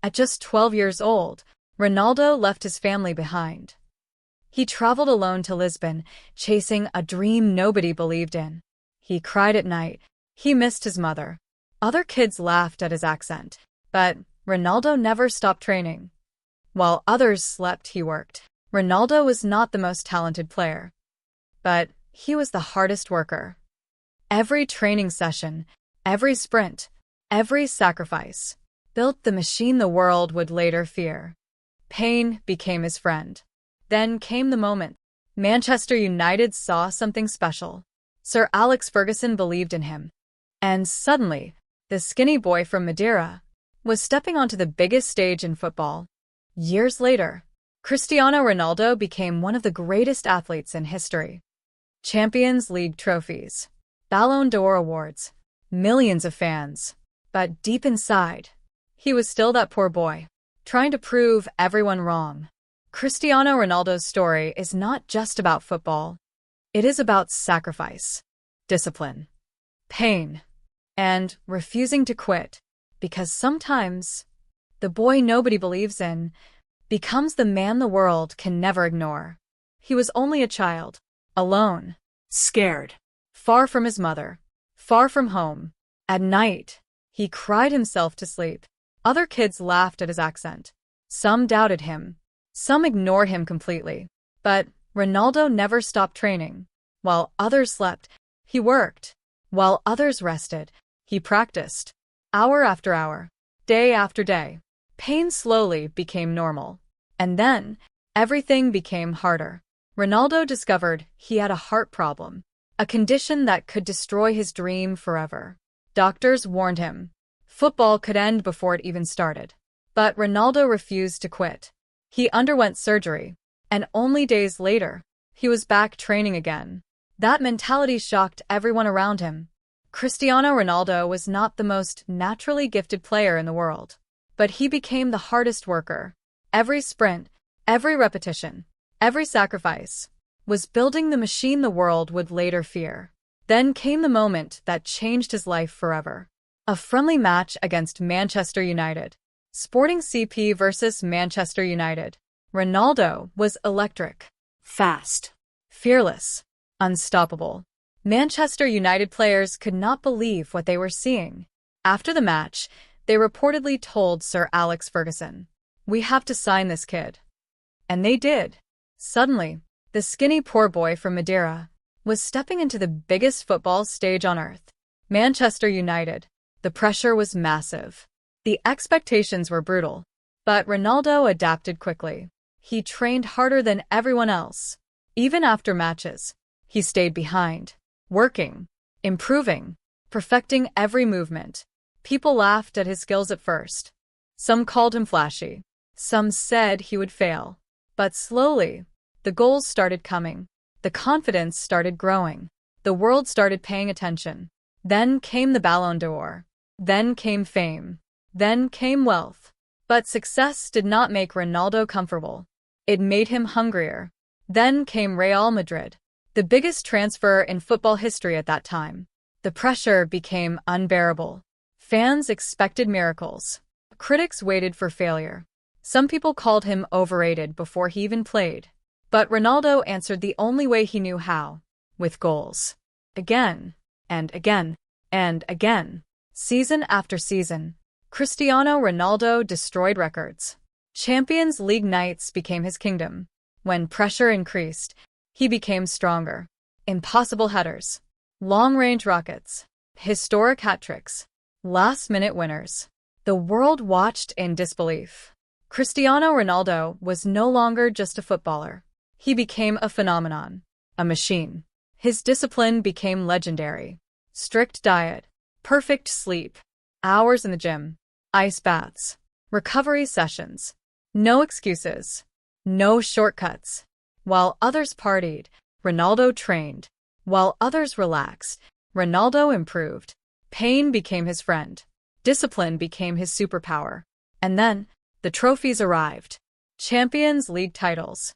At just 12 years old, Ronaldo left his family behind. He traveled alone to Lisbon, chasing a dream nobody believed in. He cried at night. He missed his mother. Other kids laughed at his accent, but Ronaldo never stopped training. While others slept, he worked. Ronaldo was not the most talented player, but he was the hardest worker. Every training session, every sprint, every sacrifice built the machine the world would later fear. Pain became his friend. Then came the moment. Manchester United saw something special. Sir Alex Ferguson believed in him. And suddenly, the skinny boy from Madeira was stepping onto the biggest stage in football. Years later, Cristiano Ronaldo became one of the greatest athletes in history. Champions League trophies, Ballon d'Or awards, millions of fans. But deep inside, he was still that poor boy, trying to prove everyone wrong. Cristiano Ronaldo's story is not just about football. It is about sacrifice, discipline, pain, and refusing to quit, because sometimes the boy nobody believes in becomes the man the world can never ignore. He was only a child, alone, scared, far from his mother, far from home. At night, he cried himself to sleep. Other kids laughed at his accent. Some doubted him. Some ignored him completely. But Ronaldo never stopped training. While others slept, he worked. While others rested, he practiced. Hour after hour, day after day. Pain slowly became normal. And then, everything became harder. Ronaldo discovered he had a heart problem, a condition that could destroy his dream forever. Doctors warned him. Football could end before it even started. But Ronaldo refused to quit. He underwent surgery, and only days later, he was back training again. That mentality shocked everyone around him. Cristiano Ronaldo was not the most naturally gifted player in the world, but he became the hardest worker. Every sprint, every repetition, every sacrifice was building the machine the world would later fear. Then came the moment that changed his life forever. A friendly match against Manchester United. Sporting CP versus Manchester United. Ronaldo was electric, fast, fearless, unstoppable. Manchester United players could not believe what they were seeing. After the match, they reportedly told Sir Alex Ferguson, "We have to sign this kid." And they did. Suddenly, the skinny poor boy from Madeira was stepping into the biggest football stage on earth. Manchester United. The pressure was massive. The expectations were brutal. But Ronaldo adapted quickly. He trained harder than everyone else. Even after matches, he stayed behind, working, improving, perfecting every movement. People laughed at his skills at first. Some called him flashy. Some said he would fail. But slowly, the goals started coming. The confidence started growing. The world started paying attention. Then came the Ballon d'Or. Then came fame. Then came wealth. But success did not make Ronaldo comfortable. It made him hungrier. Then came Real Madrid, the biggest transfer in football history at that time. The pressure became unbearable. Fans expected miracles. Critics waited for failure. Some people called him overrated before he even played. But Ronaldo answered the only way he knew how, with goals. Again, and again, and again. Season after season, Cristiano Ronaldo destroyed records. Champions League nights became his kingdom. When pressure increased, he became stronger. Impossible headers, long-range rockets, historic hat-tricks, last-minute winners. The world watched in disbelief. Cristiano Ronaldo was no longer just a footballer. He became a phenomenon, a machine. His discipline became legendary. Strict diet, perfect sleep, hours in the gym, ice baths, recovery sessions. No excuses, no shortcuts. While others partied, Ronaldo trained. While others relaxed, Ronaldo improved. Pain became his friend. Discipline became his superpower. And then, the trophies arrived. Champions League titles,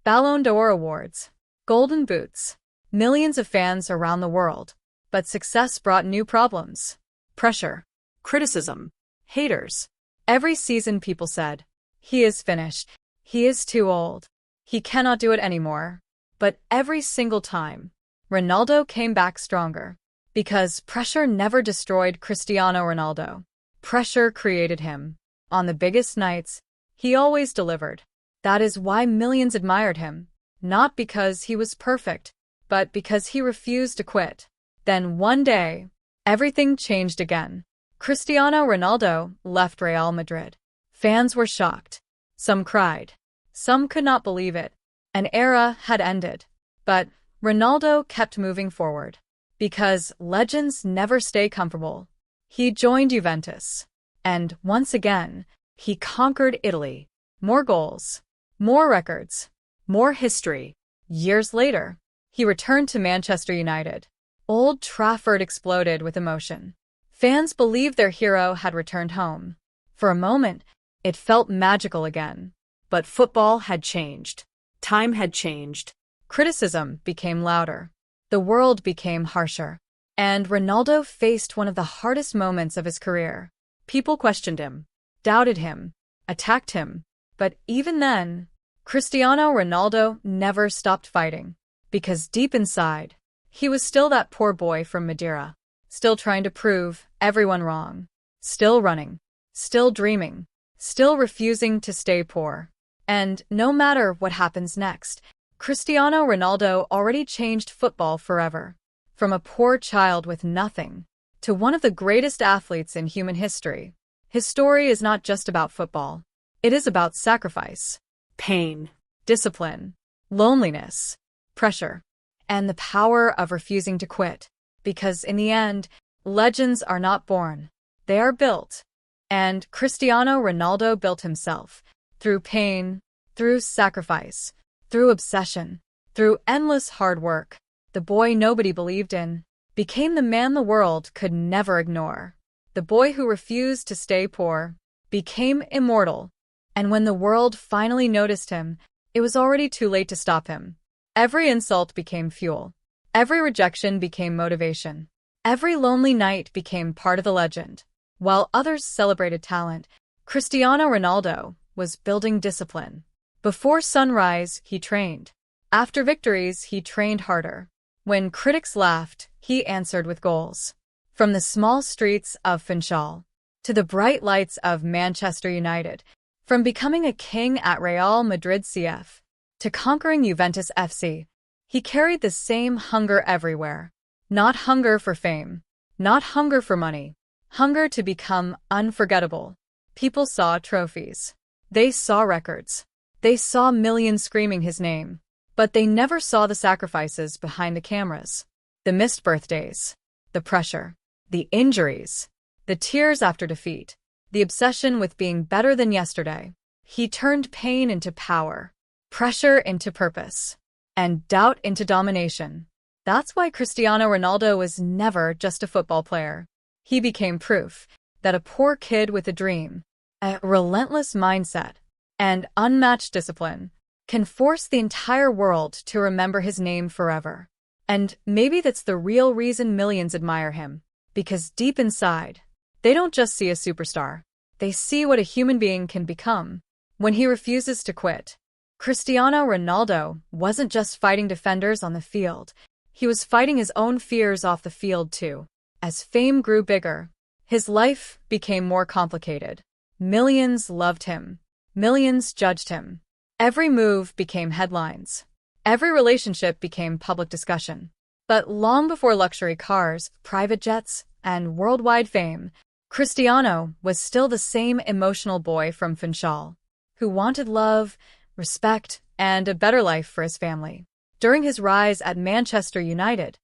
Ballon d'Or awards, golden boots, millions of fans around the world. But success brought new problems. Pressure, criticism, haters. Every season people said, "He is finished. He is too old. He cannot do it anymore." But every single time, Ronaldo came back stronger. Because pressure never destroyed Cristiano Ronaldo. Pressure created him. On the biggest nights, he always delivered. That is why millions admired him. Not because he was perfect, but because he refused to quit. Then one day, everything changed again. Cristiano Ronaldo left Real Madrid. Fans were shocked. Some cried. Some could not believe it. An era had ended. But Ronaldo kept moving forward. Because legends never stay comfortable. He joined Juventus. And once again, he conquered Italy. More goals. More records. More history. Years later, he returned to Manchester United. Old Trafford exploded with emotion. Fans believed their hero had returned home. For a moment, it felt magical again. But football had changed. Time had changed. Criticism became louder. The world became harsher. And Ronaldo faced one of the hardest moments of his career. People questioned him, doubted him, attacked him. But even then, Cristiano Ronaldo never stopped fighting. Because deep inside, he was still that poor boy from Madeira. Still trying to prove everyone wrong. Still running. Still dreaming. Still refusing to stay poor. And no matter what happens next, Cristiano Ronaldo already changed football forever. From a poor child with nothing to one of the greatest athletes in human history. His story is not just about football. It is about sacrifice, pain, discipline, loneliness, pressure, and the power of refusing to quit. Because in the end, legends are not born. They are built. And Cristiano Ronaldo built himself through pain, through sacrifice, through obsession, through endless hard work. The boy nobody believed in became the man the world could never ignore. The boy who refused to stay poor became immortal. And when the world finally noticed him, it was already too late to stop him. Every insult became fuel. Every rejection became motivation. Every lonely night became part of the legend. While others celebrated talent, Cristiano Ronaldo was building discipline. Before sunrise, he trained. After victories, he trained harder. When critics laughed, he answered with goals. From the small streets of Funchal to the bright lights of Manchester United, from becoming a king at Real Madrid CF to conquering Juventus FC, he carried the same hunger everywhere. Not hunger for fame, not hunger for money, hunger to become unforgettable. People saw trophies. They saw records. They saw millions screaming his name. But they never saw the sacrifices behind the cameras. The missed birthdays. The pressure. The injuries. The tears after defeat. The obsession with being better than yesterday. He turned pain into power. Pressure into purpose. And doubt into domination. That's why Cristiano Ronaldo was never just a football player. He became proof that a poor kid with a dream, a relentless mindset, and unmatched discipline can force the entire world to remember his name forever. And maybe that's the real reason millions admire him. Because deep inside, they don't just see a superstar. They see what a human being can become when he refuses to quit. Cristiano Ronaldo wasn't just fighting defenders on the field. He was fighting his own fears off the field too. As fame grew bigger, his life became more complicated. Millions loved him. Millions judged him. Every move became headlines. Every relationship became public discussion. But long before luxury cars, private jets, and worldwide fame, Cristiano was still the same emotional boy from Funchal, who wanted love, respect, and a better life for his family. During his rise at Manchester United,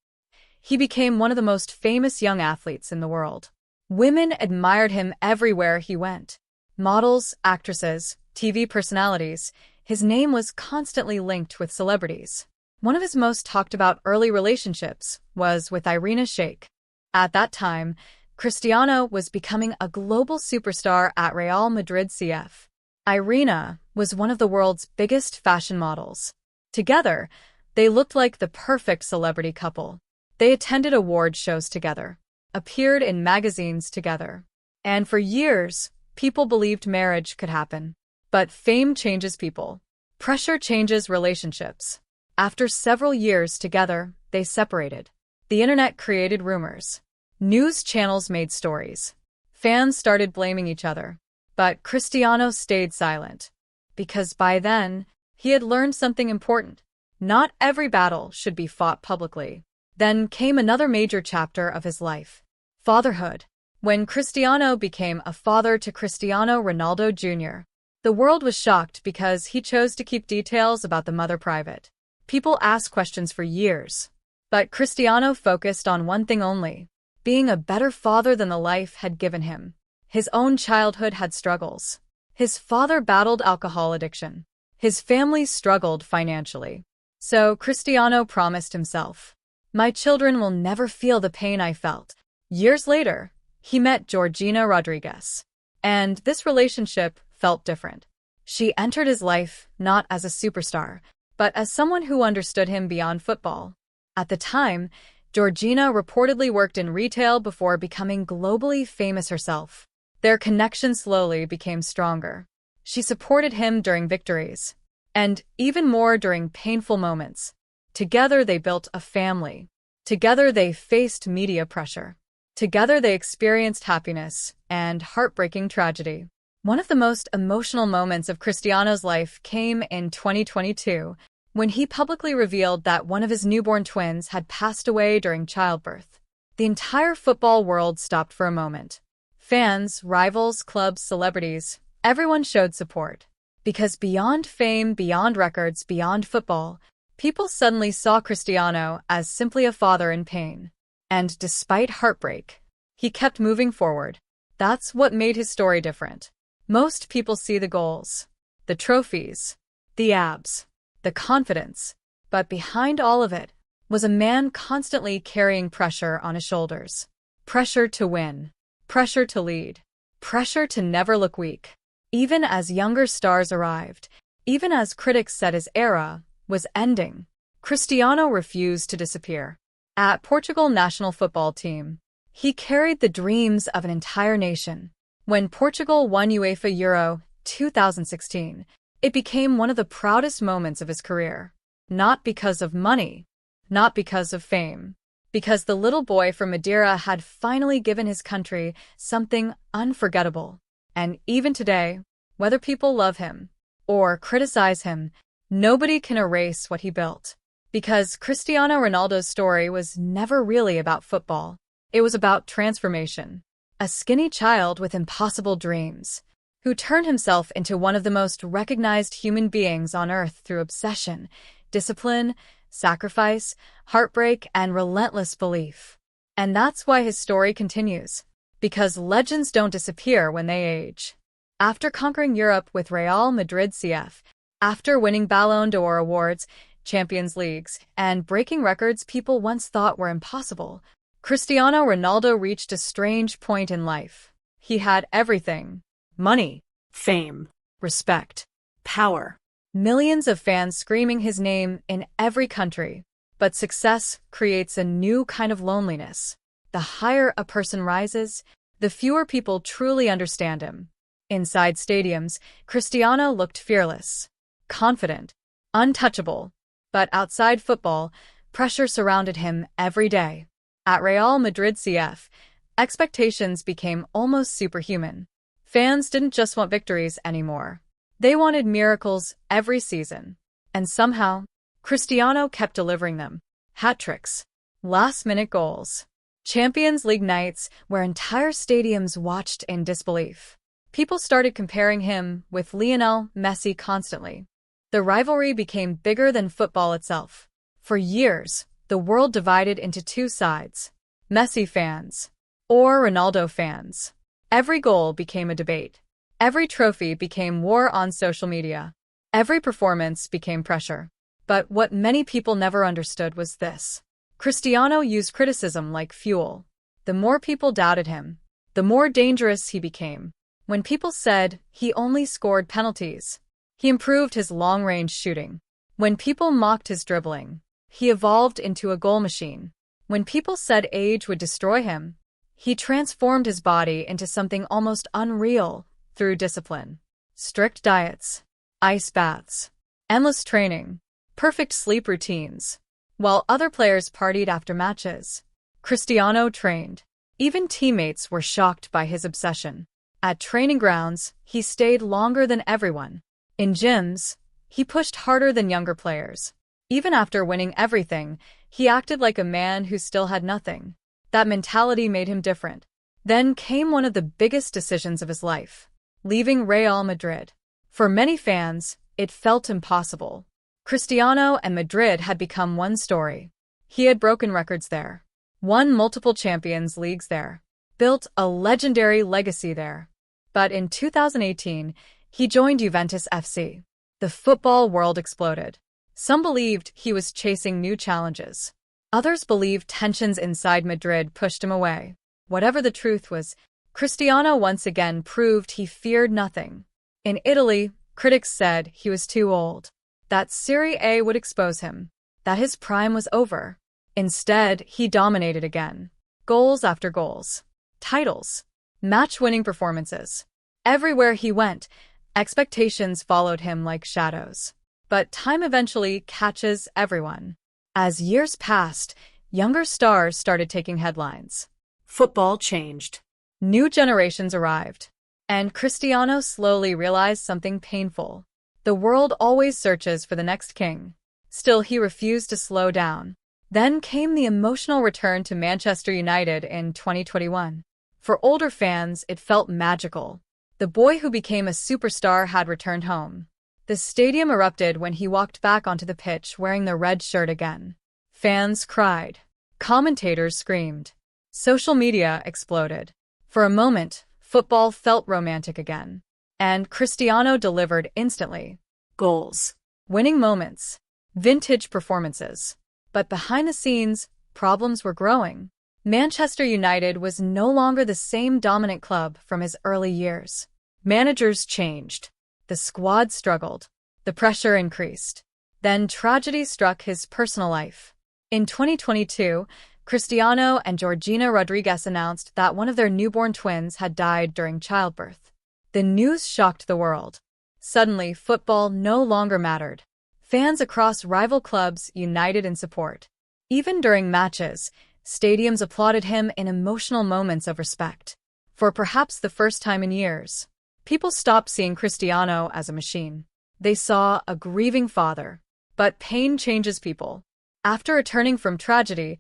he became one of the most famous young athletes in the world. Women admired him everywhere he went. Models, actresses, TV personalities. His name was constantly linked with celebrities. One of his most talked about early relationships was with Irina Shayk. At that time, Cristiano was becoming a global superstar at Real Madrid CF. Irina was one of the world's biggest fashion models. Together, they looked like the perfect celebrity couple. They attended award shows together, appeared in magazines together, and for years, People believed marriage could happen. But fame changes people. Pressure changes relationships. After several years together, they separated. The internet created rumors. News channels made stories. Fans started blaming each other. But Cristiano stayed silent. Because by then, he had learned something important. Not every battle should be fought publicly. Then came another major chapter of his life. Fatherhood. When Cristiano became a father to Cristiano Ronaldo Jr., the world was shocked because he chose to keep details about the mother private. People asked questions for years. But Cristiano focused on one thing only: being a better father than the life had given him. His own childhood had struggles. His father battled alcohol addiction. His family struggled financially. So Cristiano promised himself, "My children will never feel the pain I felt." Years later, he met Georgina Rodriguez. And this relationship felt different. She entered his life not as a superstar, but as someone who understood him beyond football. At the time, Georgina reportedly worked in retail before becoming globally famous herself. Their connection slowly became stronger. She supported him during victories, and even more during painful moments. Together they built a family. Together they faced media pressure. Together they experienced happiness and heartbreaking tragedy. One of the most emotional moments of Cristiano's life came in 2022, when he publicly revealed that one of his newborn twins had passed away during childbirth. The entire football world stopped for a moment. Fans, rivals, clubs, celebrities, everyone showed support. Because beyond fame, beyond records, beyond football, people suddenly saw Cristiano as simply a father in pain. And despite heartbreak, he kept moving forward. That's what made his story different. Most people see the goals, the trophies, the abs, the confidence. But behind all of it was a man constantly carrying pressure on his shoulders. Pressure to win. Pressure to lead. Pressure to never look weak. Even as younger stars arrived, even as critics said his era was ending, Cristiano refused to disappear. At Portugal national football team, he carried the dreams of an entire nation. When Portugal won UEFA Euro 2016, it became one of the proudest moments of his career. Not because of money, not because of fame, because the little boy from Madeira had finally given his country something unforgettable. And even today, whether people love him or criticize him, nobody can erase what he built. Because Cristiano Ronaldo's story was never really about football. It was about transformation. A skinny child with impossible dreams, who turned himself into one of the most recognized human beings on earth through obsession, discipline, sacrifice, heartbreak, and relentless belief. And that's why his story continues. Because legends don't disappear when they age. After conquering Europe with Real Madrid CF, after winning Ballon d'Or awards, Champions Leagues, and breaking records people once thought were impossible, Cristiano Ronaldo reached a strange point in life. He had everything: money, fame, respect, power, millions of fans screaming his name in every country. But success creates a new kind of loneliness. The higher a person rises, the fewer people truly understand him. Inside stadiums, Cristiano looked fearless, confident, untouchable. But outside football, pressure surrounded him every day. At Real Madrid CF, expectations became almost superhuman. Fans didn't just want victories anymore. They wanted miracles every season. And somehow, Cristiano kept delivering them. Hat-tricks, last-minute goals, Champions League nights where entire stadiums watched in disbelief. People started comparing him with Lionel Messi constantly. The rivalry became bigger than football itself. For years, the world divided into two sides: Messi fans or Ronaldo fans. Every goal became a debate. Every trophy became war on social media. Every performance became pressure. But what many people never understood was this: Cristiano used criticism like fuel. The more people doubted him, the more dangerous he became. When people said he only scored penalties, he improved his long-range shooting. When people mocked his dribbling, he evolved into a goal machine. When people said age would destroy him, he transformed his body into something almost unreal: through discipline. Strict diets, ice baths, endless training, perfect sleep routines. While other players partied after matches, Cristiano trained. Even teammates were shocked by his obsession. At training grounds, he stayed longer than everyone. In gyms, he pushed harder than younger players. Even after winning everything, he acted like a man who still had nothing. That mentality made him different. Then came one of the biggest decisions of his life: leaving Real Madrid. For many fans, it felt impossible. Cristiano and Madrid had become one story. He had broken records there, won multiple Champions Leagues there, built a legendary legacy there. But in 2018, he joined Juventus FC. The football world exploded. Some believed he was chasing new challenges. Others believed tensions inside Madrid pushed him away. Whatever the truth was, Cristiano once again proved he feared nothing. In Italy, critics said he was too old, that Serie A would expose him, that his prime was over. Instead, he dominated again. Goals after goals, titles, match-winning performances. Everywhere he went, expectations followed him like shadows. But time eventually catches everyone. As years passed, younger stars started taking headlines. Football changed. New generations arrived. And Cristiano slowly realized something painful. The world always searches for the next king. Still, he refused to slow down. Then came the emotional return to Manchester United in 2021. For older fans, it felt magical. The boy who became a superstar had returned home. The stadium erupted when he walked back onto the pitch wearing the red shirt again. Fans cried. Commentators screamed. Social media exploded. For a moment, football felt romantic again. And Cristiano delivered instantly. Goals, winning moments, vintage performances. But behind the scenes, problems were growing. Manchester United was no longer the same dominant club from his early years. Managers changed. The squad struggled. The pressure increased. Then tragedy struck his personal life. In 2022, Cristiano and Georgina Rodriguez announced that one of their newborn twins had died during childbirth. The news shocked the world. Suddenly, football no longer mattered. Fans across rival clubs united in support. Even during matches, stadiums applauded him in emotional moments of respect. For perhaps the first time in years, people stopped seeing Cristiano as a machine. They saw a grieving father. But pain changes people. After returning from tragedy,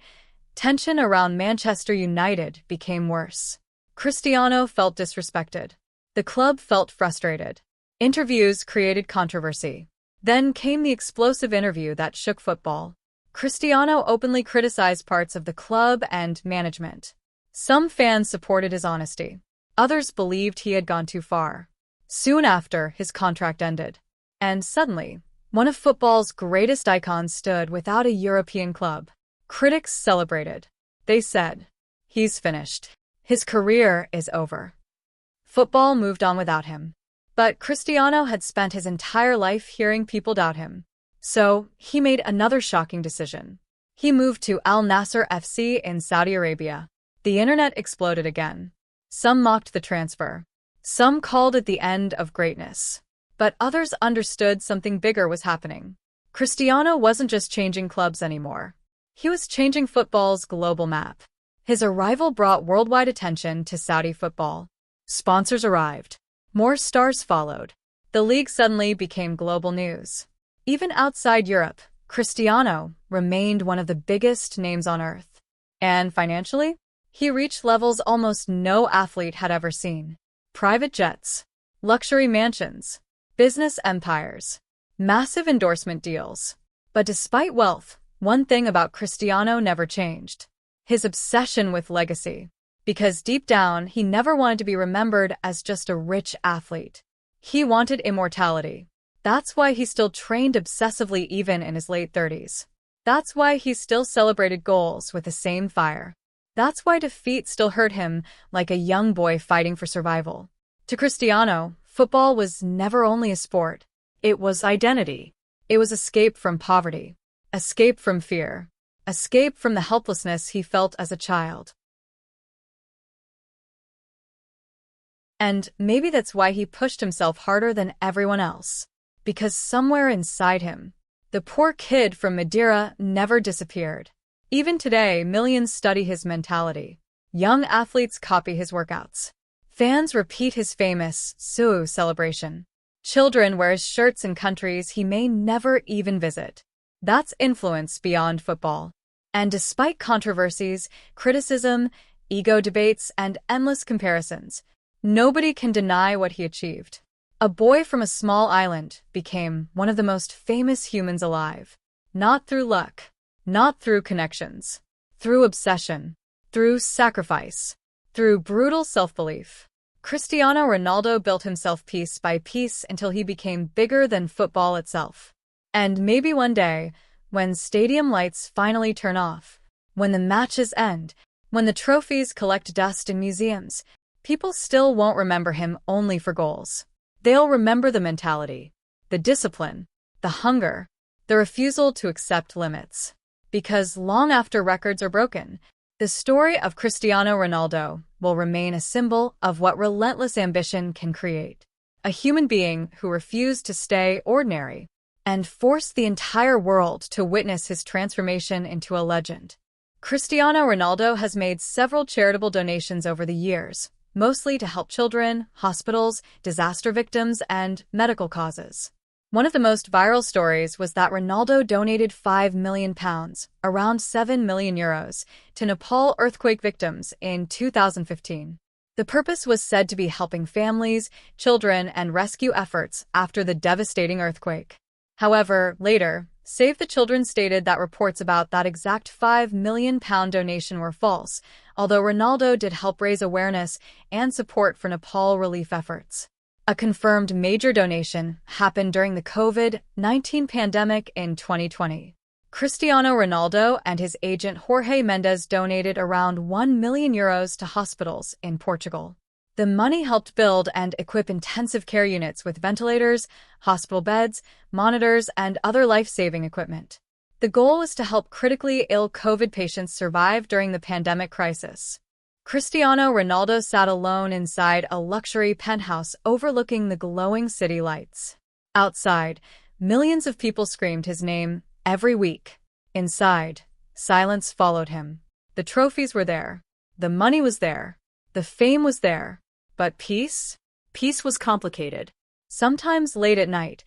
tension around Manchester United became worse. Cristiano felt disrespected. The club felt frustrated. Interviews created controversy. Then came the explosive interview that shook football. Cristiano openly criticized parts of the club and management. Some fans supported his honesty. Others believed he had gone too far. Soon after, his contract ended. And suddenly, one of football's greatest icons stood without a European club. Critics celebrated. They said, "He's finished. His career is over." Football moved on without him. But Cristiano had spent his entire life hearing people doubt him. So, he made another shocking decision. He moved to Al Nassr FC in Saudi Arabia. The internet exploded again. Some mocked the transfer. Some called it the end of greatness. But others understood something bigger was happening. Cristiano wasn't just changing clubs anymore. He was changing football's global map. His arrival brought worldwide attention to Saudi football. Sponsors arrived. More stars followed. The league suddenly became global news. Even outside Europe, Cristiano remained one of the biggest names on earth. And financially, he reached levels almost no athlete had ever seen. Private jets, luxury mansions, business empires, massive endorsement deals. But despite wealth, one thing about Cristiano never changed: his obsession with legacy. Because deep down, he never wanted to be remembered as just a rich athlete. He wanted immortality. That's why he still trained obsessively even in his late 30s. That's why he still celebrated goals with the same fire. That's why defeat still hurt him like a young boy fighting for survival. To Cristiano, football was never only a sport. It was identity. It was escape from poverty. Escape from fear. Escape from the helplessness he felt as a child. And maybe that's why he pushed himself harder than everyone else. Because somewhere inside him, the poor kid from Madeira never disappeared. Even today, millions study his mentality. Young athletes copy his workouts. Fans repeat his famous "Su'u" celebration. Children wear his shirts in countries he may never even visit. That's influence beyond football. And despite controversies, criticism, ego debates, and endless comparisons, nobody can deny what he achieved. A boy from a small island became one of the most famous humans alive. Not through luck, not through connections, through obsession, through sacrifice, through brutal self-belief. Cristiano Ronaldo built himself piece by piece until he became bigger than football itself. And maybe one day, when stadium lights finally turn off, when the matches end, when the trophies collect dust in museums, people still won't remember him only for goals. They'll remember the mentality, the discipline, the hunger, the refusal to accept limits. Because long after records are broken, the story of Cristiano Ronaldo will remain a symbol of what relentless ambition can create. A human being who refused to stay ordinary and forced the entire world to witness his transformation into a legend. Cristiano Ronaldo has made several charitable donations over the years, mostly to help children, hospitals, disaster victims, and medical causes. One of the most viral stories was that Ronaldo donated £5 million, around €7 million, to Nepal earthquake victims in 2015. The purpose was said to be helping families, children, and rescue efforts after the devastating earthquake. However, later, Save the Children stated that reports about that exact £5 million donation were false, although Ronaldo did help raise awareness and support for Nepal relief efforts. A confirmed major donation happened during the COVID-19 pandemic in 2020. Cristiano Ronaldo and his agent Jorge Mendes donated around €1 million to hospitals in Portugal. The money helped build and equip intensive care units with ventilators, hospital beds, monitors, and other life-saving equipment. The goal was to help critically ill COVID patients survive during the pandemic crisis. Cristiano Ronaldo sat alone inside a luxury penthouse overlooking the glowing city lights. Outside, millions of people screamed his name every week. Inside, silence followed him. The trophies were there. The money was there. The fame was there. But peace? Peace was complicated. Sometimes late at night,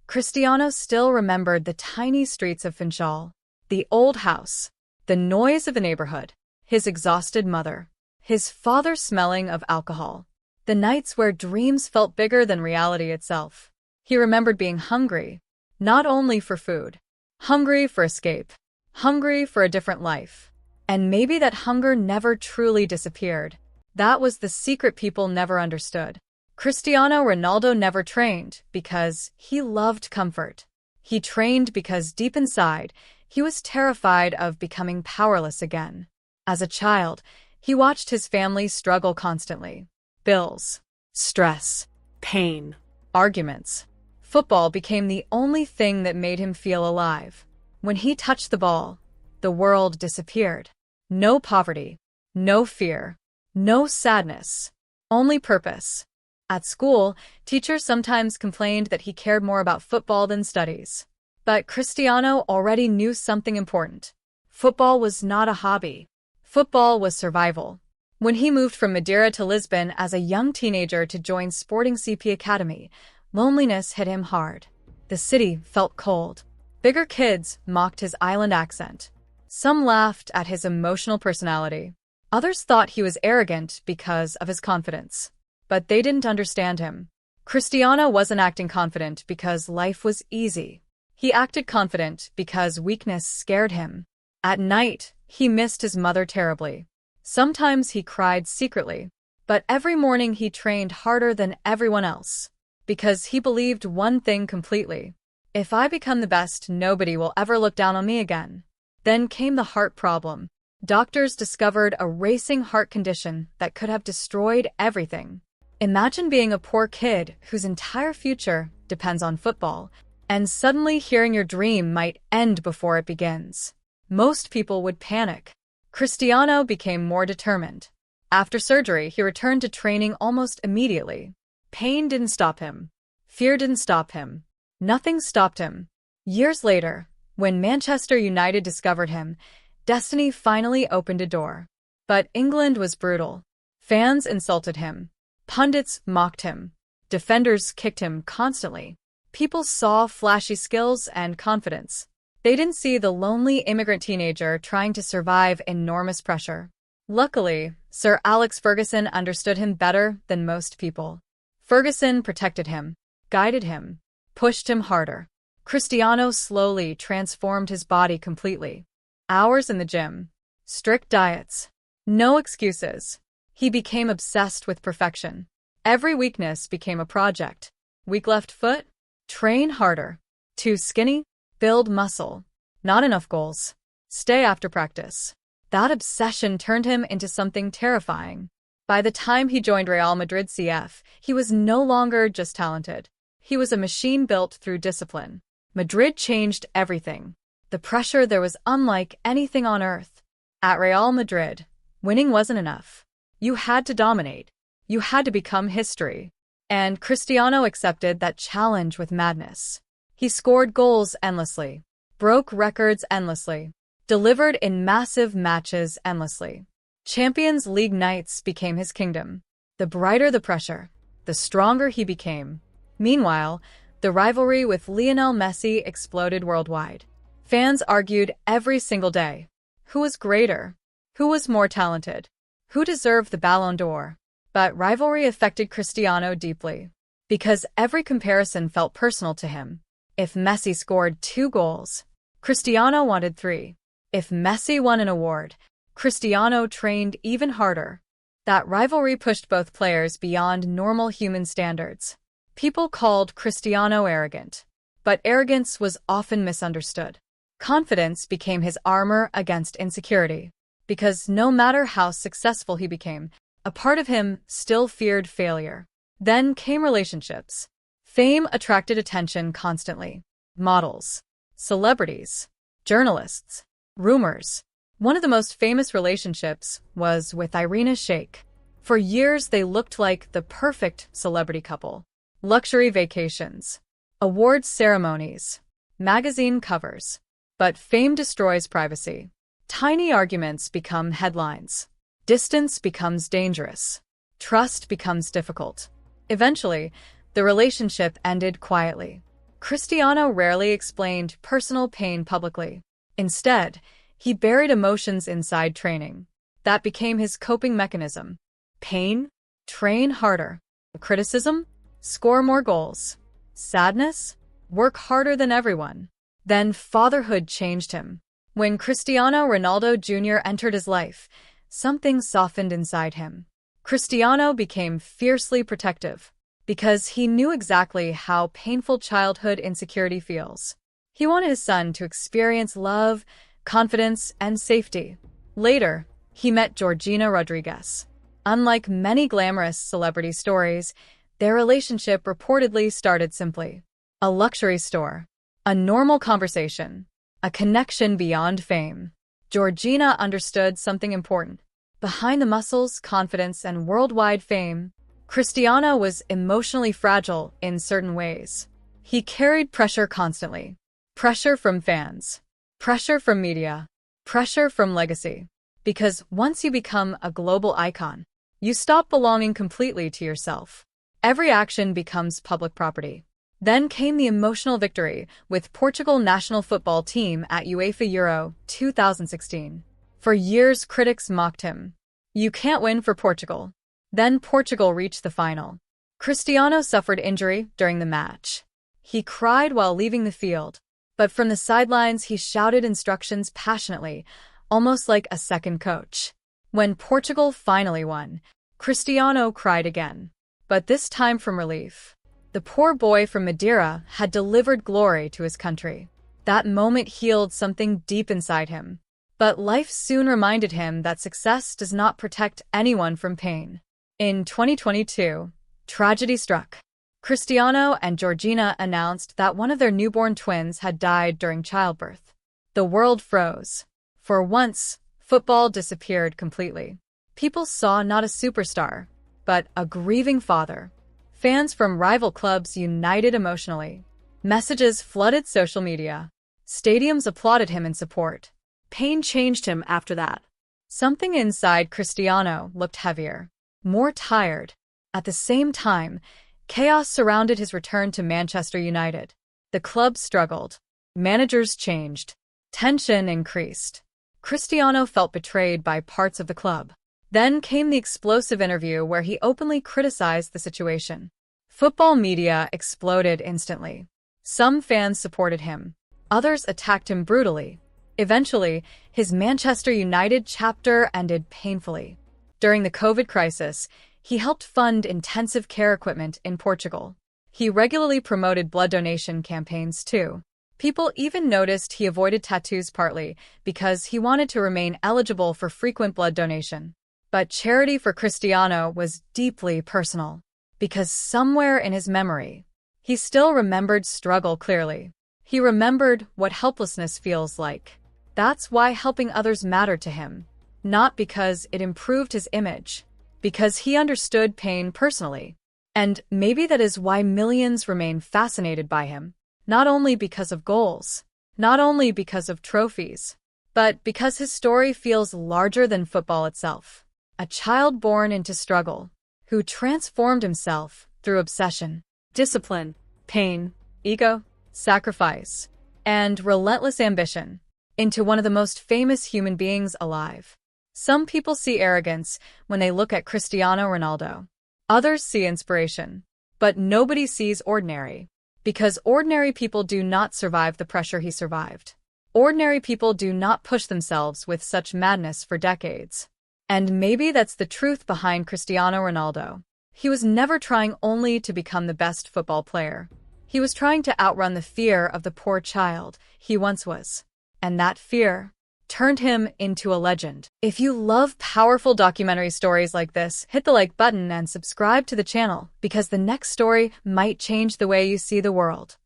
Cristiano still remembered the tiny streets of Funchal, the old house, the noise of the neighborhood, his exhausted mother, his father smelling of alcohol, the nights where dreams felt bigger than reality itself. He remembered being hungry, not only for food, hungry for escape, hungry for a different life. And maybe that hunger never truly disappeared. That was the secret people never understood. Cristiano Ronaldo never trained because he loved comfort. He trained because deep inside, he was terrified of becoming powerless again. As a child, he watched his family struggle constantly. Bills, stress, pain, arguments. Football became the only thing that made him feel alive. When he touched the ball, the world disappeared. No poverty, no fear, no sadness, only purpose. At school, teachers sometimes complained that he cared more about football than studies. But Cristiano already knew something important. Football was not a hobby. Football was survival. When he moved from Madeira to Lisbon as a young teenager to join Sporting CP Academy, loneliness hit him hard. The city felt cold. Bigger kids mocked his island accent. Some laughed at his emotional personality. Others thought he was arrogant because of his confidence. But they didn't understand him. Cristiano wasn't acting confident because life was easy. He acted confident because weakness scared him. At night, he missed his mother terribly. Sometimes he cried secretly. But every morning he trained harder than everyone else. Because he believed one thing completely. If I become the best, nobody will ever look down on me again. Then came the heart problem. Doctors discovered a racing heart condition that could have destroyed everything. Imagine being a poor kid whose entire future depends on football, and suddenly hearing your dream might end before it begins. Most people would panic. Cristiano became more determined. After surgery, he returned to training almost immediately. Pain didn't stop him. Fear didn't stop him. Nothing stopped him. Years later, when Manchester United discovered him, destiny finally opened a door. But England was brutal. Fans insulted him. Pundits mocked him. Defenders kicked him constantly. People saw flashy skills and confidence. They didn't see the lonely immigrant teenager trying to survive enormous pressure. Luckily, Sir Alex Ferguson understood him better than most people. Ferguson protected him, guided him, pushed him harder. Cristiano slowly transformed his body completely. Hours in the gym, strict diets, no excuses. He became obsessed with perfection. Every weakness became a project. Weak left foot? Train harder. Too skinny? Build muscle. Not enough goals. Stay after practice. That obsession turned him into something terrifying. By the time he joined Real Madrid CF, he was no longer just talented. He was a machine built through discipline. Madrid changed everything. The pressure there was unlike anything on earth. At Real Madrid, winning wasn't enough. You had to dominate. You had to become history. And Cristiano accepted that challenge with madness. He scored goals endlessly, broke records endlessly, delivered in massive matches endlessly. Champions League nights became his kingdom. The brighter the pressure, the stronger he became. Meanwhile, the rivalry with Lionel Messi exploded worldwide. Fans argued every single day. Who was greater? Who was more talented? Who deserved the Ballon d'Or? But rivalry affected Cristiano deeply, because every comparison felt personal to him. If Messi scored 2 goals, Cristiano wanted 3. If Messi won an award, Cristiano trained even harder. That rivalry pushed both players beyond normal human standards. People called Cristiano arrogant, but arrogance was often misunderstood. Confidence became his armor against insecurity, because no matter how successful he became, a part of him still feared failure. Then came relationships. Fame attracted attention constantly. Models, celebrities, journalists, rumors. One of the most famous relationships was with Irina Shayk. For years, they looked like the perfect celebrity couple. Luxury vacations, awards ceremonies, magazine covers. But fame destroys privacy. Tiny arguments become headlines. Distance becomes dangerous. Trust becomes difficult. Eventually, the relationship ended quietly. Cristiano rarely explained personal pain publicly. Instead, he buried emotions inside training. That became his coping mechanism. Pain? Train harder. Criticism? Score more goals. Sadness? Work harder than everyone. Then fatherhood changed him. When Cristiano Ronaldo Jr. entered his life, something softened inside him. Cristiano became fiercely protective, because he knew exactly how painful childhood insecurity feels. He wanted his son to experience love, confidence, and safety. Later, he met Georgina Rodriguez. Unlike many glamorous celebrity stories, their relationship reportedly started simply. A luxury store. A normal conversation. A connection beyond fame. Georgina understood something important. Behind the muscles, confidence, and worldwide fame, Cristiano was emotionally fragile in certain ways. He carried pressure constantly. Pressure from fans. Pressure from media. Pressure from legacy. Because once you become a global icon, you stop belonging completely to yourself. Every action becomes public property. Then came the emotional victory with Portugal national football team at UEFA Euro 2016. For years, critics mocked him. You can't win for Portugal. Then Portugal reached the final. Cristiano suffered injury during the match. He cried while leaving the field, but from the sidelines he shouted instructions passionately, almost like a second coach. When Portugal finally won, Cristiano cried again, but this time from relief. The poor boy from Madeira had delivered glory to his country. That moment healed something deep inside him. But life soon reminded him that success does not protect anyone from pain. In 2022, tragedy struck. Cristiano and Georgina announced that one of their newborn twins had died during childbirth. The world froze. For once, football disappeared completely. People saw not a superstar, but a grieving father. Fans from rival clubs united emotionally. Messages flooded social media. Stadiums applauded him in support. Pain changed him after that. Something inside Cristiano looked heavier, more tired. At the same time, chaos surrounded his return to Manchester United. The club struggled. Managers changed. Tension increased. Cristiano felt betrayed by parts of the club. Then came the explosive interview where he openly criticized the situation. Football media exploded instantly. Some fans supported him. Others attacked him brutally. Eventually, his Manchester United chapter ended painfully. During the COVID crisis, he helped fund intensive care equipment in Portugal. He regularly promoted blood donation campaigns too. People even noticed he avoided tattoos partly because he wanted to remain eligible for frequent blood donation. But charity for Cristiano was deeply personal, because somewhere in his memory, he still remembered struggle clearly. He remembered what helplessness feels like. That's why helping others mattered to him, not because it improved his image, because he understood pain personally. And maybe that is why millions remain fascinated by him. Not only because of goals, not only because of trophies, but because his story feels larger than football itself. A child born into struggle, who transformed himself through obsession, discipline, pain, ego, sacrifice, and relentless ambition, into one of the most famous human beings alive. Some people see arrogance when they look at Cristiano Ronaldo. Others see inspiration. But nobody sees ordinary. Because ordinary people do not survive the pressure he survived. Ordinary people do not push themselves with such madness for decades. And maybe that's the truth behind Cristiano Ronaldo. He was never trying only to become the best football player. He was trying to outrun the fear of the poor child he once was. And that fear turned him into a legend. If you love powerful documentary stories like this, hit the like button and subscribe to the channel because the next story might change the way you see the world.